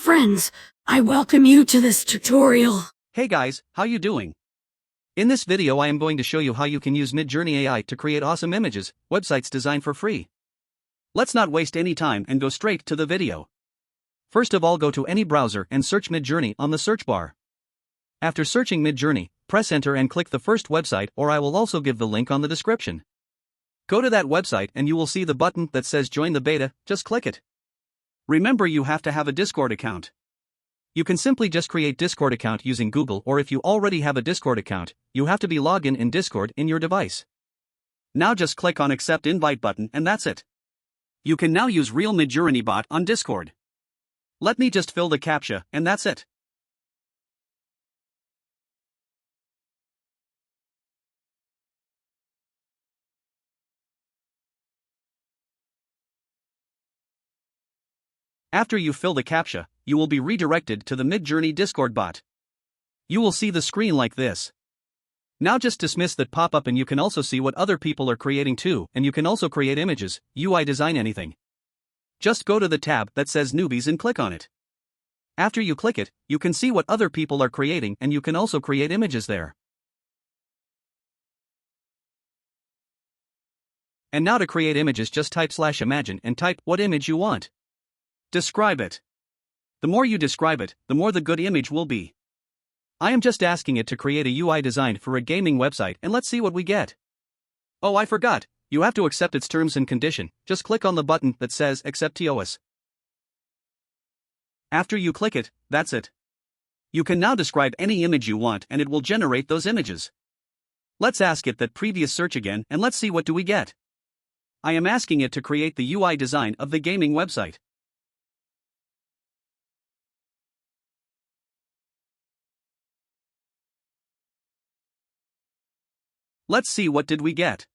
friends, I welcome you to this tutorial. Hey guys, how you doing? In this video I am going to show you how you can use Midjourney AI to create awesome images, websites designed for free. Let's not waste any time and go straight to the video. First of all, go to any browser and search Midjourney on the search bar. After searching Midjourney, press enter and click the first website, or I will also give the link on the description. Go to that website and you will see the button that says join the beta, just click it. Remember, you have to have a Discord account. You can simply just create Discord account using Google, or if you already have a Discord account, you have to be logged in Discord in your device. Now just click on accept invite button and that's it. You can now use real Midjourney bot on Discord. Let me just fill the CAPTCHA and that's it. After you fill the CAPTCHA, you will be redirected to the Midjourney Discord bot. You will see the screen like this. Now just dismiss that pop-up and you can also see what other people are creating too, and you can also create images, UI design, anything. Just go to the tab that says newbies and click on it. After you click it, you can see what other people are creating and you can also create images there. And now to create images, just type /imagine and type what image you want. Describe it. The more you describe it, the more the good image will be. I am just asking it to create a UI design for a gaming website, and let's see what we get. Oh, I forgot, you have to accept its terms and condition. Just click on the button that says accept TOS. After you click it, that's it. You can now describe any image you want and it will generate those images. Let's ask it that previous search again and let's see what do we get. I am asking it to create the UI design of the gaming website. Let's see what did we get.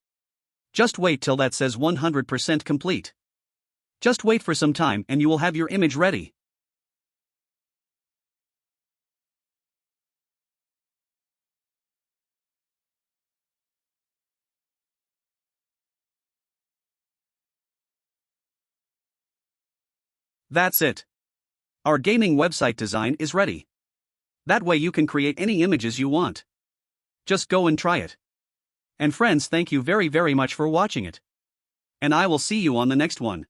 Just wait till that says 100% complete. Just wait for some time and you will have your image ready. That's it. Our gaming website design is ready. That way you can create any images you want. Just go and try it. And friends, thank you very much for watching it. And I will see you on the next one.